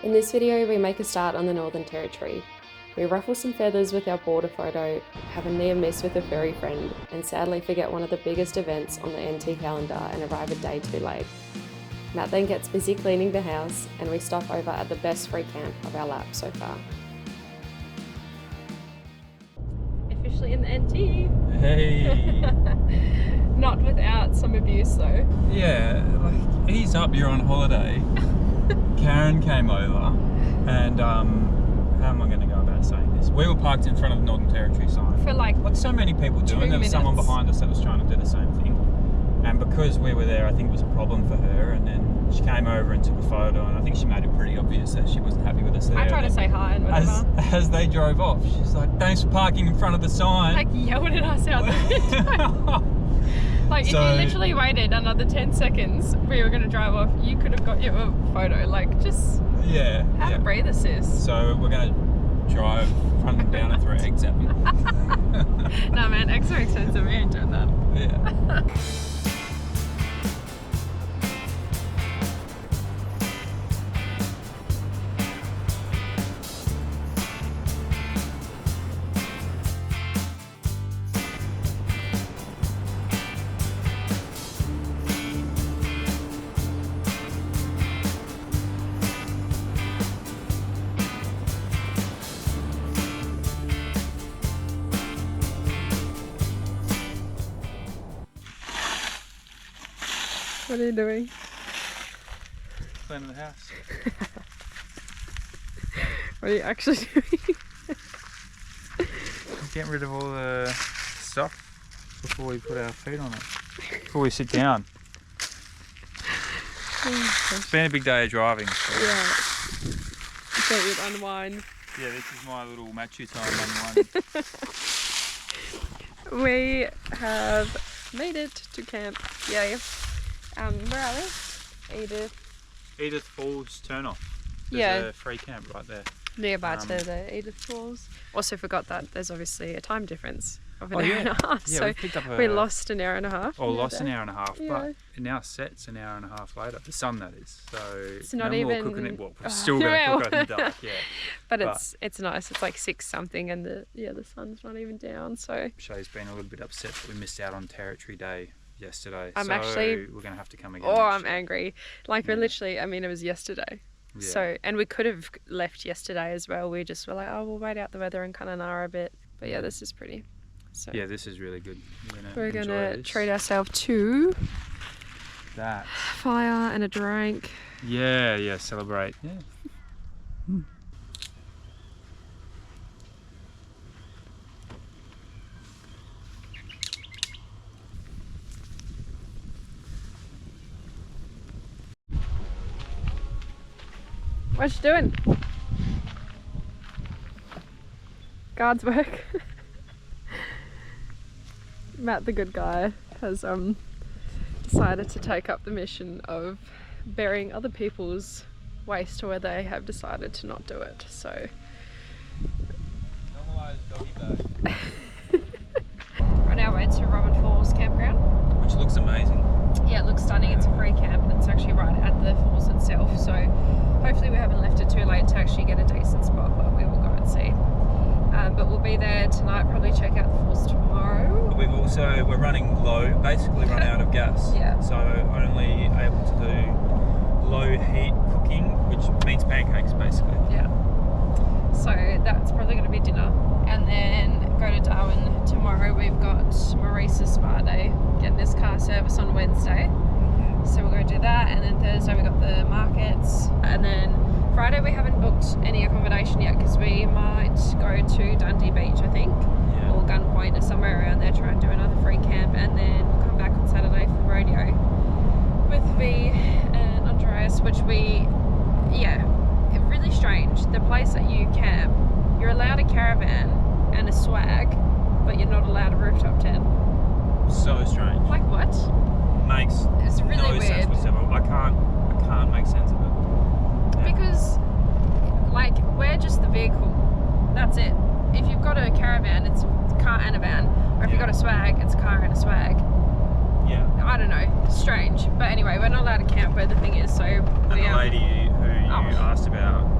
In this video, we make a start on the Northern Territory. We ruffle some feathers with our border photo, have a near miss with a furry friend, and sadly forget one of the biggest events on the NT calendar and arrive a day too late. Matt then gets busy cleaning the house, and we stop over at the best free camp of our lap so far. Officially in the NT. Hey. Not without some abuse though. Yeah, like, ease up, you're on holiday. Karen came over and how am I going to go about saying this? We were parked in front of the Northern Territory sign. For like so many people do, and there was someone behind us that was trying to do the same thing. And because we were there, I think it was a problem for her, and then she came over and took a photo, and I think she made it pretty obvious that she wasn't happy with us there. I tried to say hi and whatever. As they drove off, she's like, thanks for parking in front of the sign. Like yelling at us out the window. Like if you literally waited another 10 seconds, we were going to drive off, you could have got your photo. Like just have a breather, sis. So we're going to drive front and down and throw eggs at them. Nah man, eggs are expensive, we ain't doing that. Yeah. What are you doing? Cleaning the house. What are you actually doing? Getting rid of all the stuff before we put our feet on it. Before we sit down. It's been a big day of driving. So. Yeah. So you'd unwind. Yeah, this is my little Machu time unwind. We have made it to camp. Yay. Where are we? Edith Falls turn off. There's a free camp right there. Nearby to the Edith Falls. Also forgot that there's obviously a time difference of an hour and a half. Yeah, so we lost an hour and a half. Or lost an hour and a half, but it now sets an hour and a half later. The sun, that is. So it's not no even more cooking it. Well, we're still going to cook it in the dark, yeah. But it's nice. It's like 6 something, and the sun's not even down. So Shay's been a little bit upset that we missed out on Territory Day yesterday. We're going to have to come again. Oh, I'm angry. Like we're literally, I mean, it was yesterday. Yeah. So, and we could have left yesterday as well. We just were like, oh, we'll wait out the weather and kind of gnaw a bit. But yeah, this is pretty. So yeah, this is really good. We're gonna treat ourselves to that fire and a drink. Yeah, celebrate. Yeah. What you doing? Guard's work. Matt, the good guy, has decided to take up the mission of burying other people's waste where they have decided to not do it. So normalised doggy bag. We're on our way to Robbin Falls campground, which looks amazing. Yeah, it looks stunning. It's a free camp and it's actually right at the falls itself. So hopefully we haven't left it too late to actually get a decent spot, but we will go and see. But we'll be there tonight, probably check out the falls tomorrow. We're running low, basically run out of gas. Yeah. So only able to do low heat cooking, which means pancakes basically. Yeah. So that's probably going to be dinner. And then go to Darwin tomorrow. We've got Maurice's spa day, getting his car service on Wednesday. So we're going to do that, and then Thursday we got the markets, and then Friday we haven't booked any accommodation yet because we might go to Dundee Beach, I think, or Gunpoint or somewhere around there, try and do another free camp, and then we'll come back on Saturday for the rodeo with V and Andreas, which really strange. The place that you camp, you're allowed a caravan and a swag, but you're not allowed a rooftop tent. So strange. Like what? It's really no weird. Sense whatsoever. I can't make sense of it. Yeah. Because like we're just the vehicle. That's it. If you've got a caravan, it's a car and a van. Or if you've got a swag, it's a car and a swag. Yeah. I don't know. Strange. But anyway, we're not allowed to camp where the thing is, so and the lady who you asked about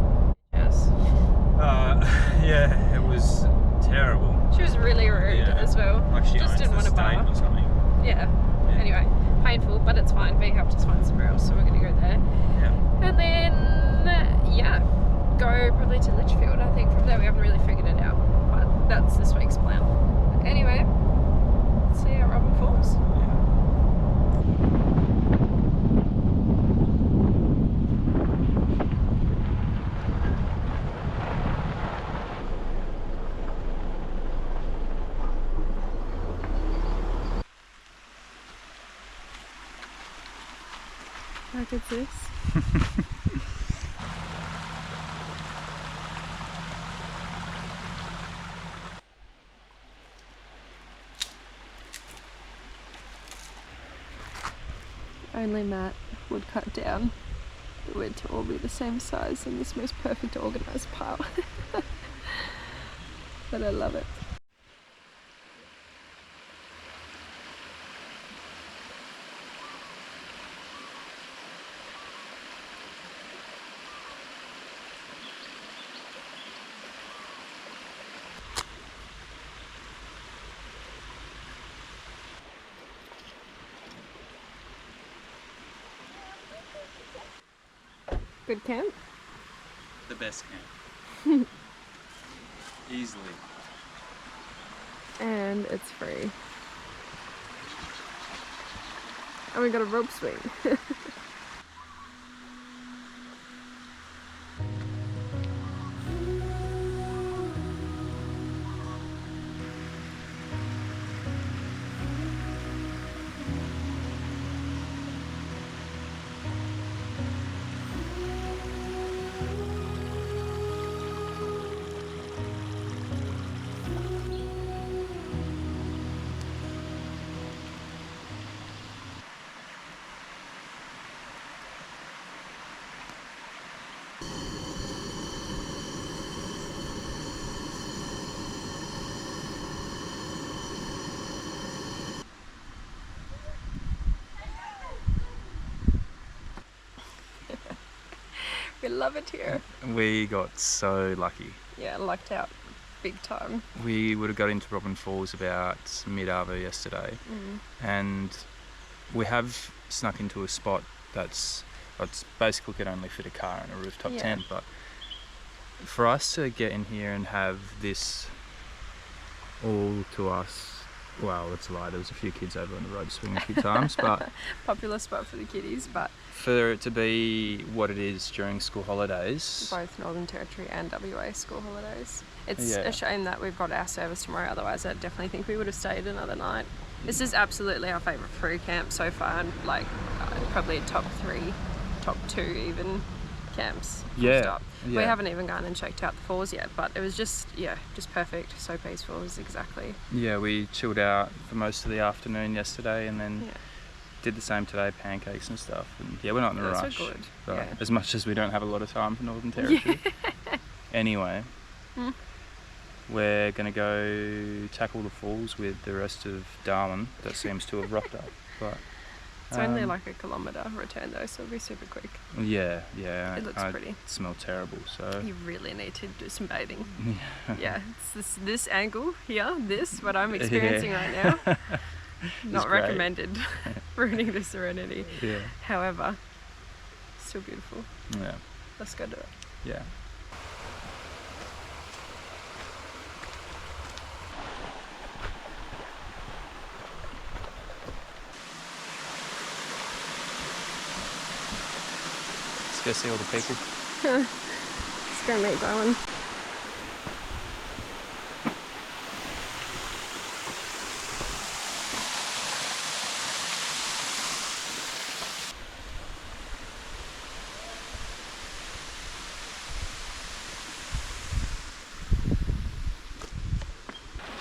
Like she Just owns didn't the want to state bar. or something. Yeah. Anyway, painful, but it's fine. V helped us find somewhere else, so we're going to go there. Yeah. And then, yeah, go probably to Litchfield. I think from there we haven't really figured it out, but that's this week's plan. Anyway, see you at Robbin Falls. How good's this? Only Matt would cut down the wood to all be the same size in this most perfect organised pile. But I love it. Good camp? The best camp. Easily. And it's free. And we got a rope swing. We love it here. We got so lucky. Yeah, lucked out big time. We would have got into Robbin Falls about mid-arvo yesterday, and we have snuck into a spot that's basically could only fit a car and a rooftop tent, but for us to get in here and have this all to us, well, it's a lie, there was a few kids over on the road swinging a few times, but Popular spot for the kiddies, but for it to be what it is during school holidays, both Northern Territory and WA school holidays. It's Yeah. a shame that we've got our service tomorrow, otherwise I definitely think we would have stayed another night. This is absolutely our favourite furry camp so far, and like probably top 3, top 2 even camps. full Yeah, stop. We yeah. haven't even gone and checked out the falls yet, but it was just perfect, so peaceful. It was exactly. yeah, we chilled out for most of the afternoon yesterday, and then Yeah. did the same today, pancakes and stuff. And yeah, we're not in a That's so rush. good, But yeah. as much as we don't have a lot of time for Northern Territory. Anyway, we're going to go tackle the falls with the rest of Darwin that seems to have rocked up. But It's only like a kilometre return though, so it'll be super quick. yeah, It looks I pretty. smell terrible, so You really need to do some bathing. Yeah, it's this angle here, what I'm experiencing right now. Not great. recommended. Ruining the serenity. yeah, However, still beautiful. yeah, Let's go do it. yeah. Let's go see all the people. Let's go meet Darwin.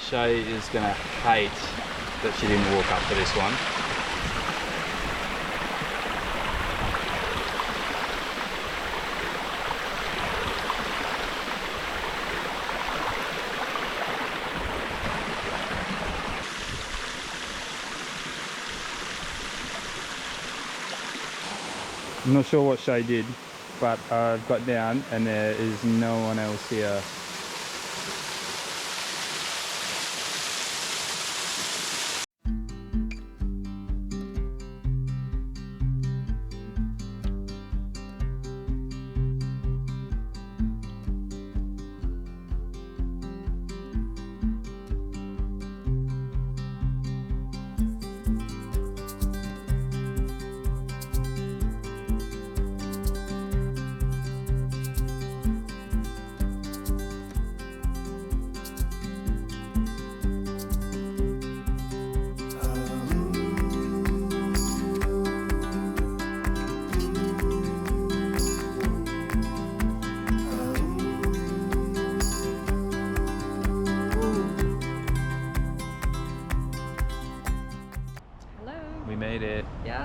Shay is going to hate that she didn't walk up to this one. I'm not sure what Shay did, but I've got down and there is no one else here.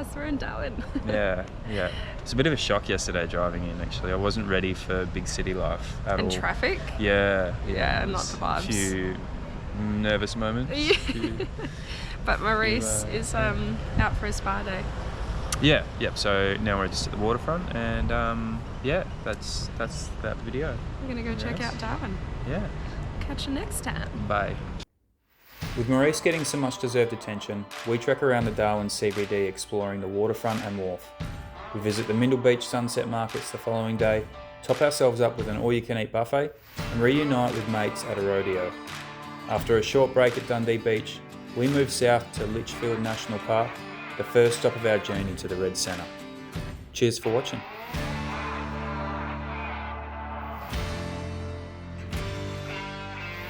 us, we're in Darwin. Yeah. It's a bit of a shock yesterday driving in, actually. I wasn't ready for big city life at all. And traffic? Yeah. Yeah, not the vibes. A few nervous moments. But Maurice is out for a spa day. Yeah, yep. So now we're just at the waterfront, and that's that video. We're gonna go check out Darwin. Yeah. Catch you next time. Bye. With Maurice getting some much deserved attention, we trek around the Darwin CBD exploring the waterfront and wharf. We visit the Mindle Beach sunset markets the following day, top ourselves up with an all-you-can-eat buffet, and reunite with mates at a rodeo. After a short break at Dundee Beach, we move south to Litchfield National Park, the first stop of our journey to the Red Centre. Cheers for watching.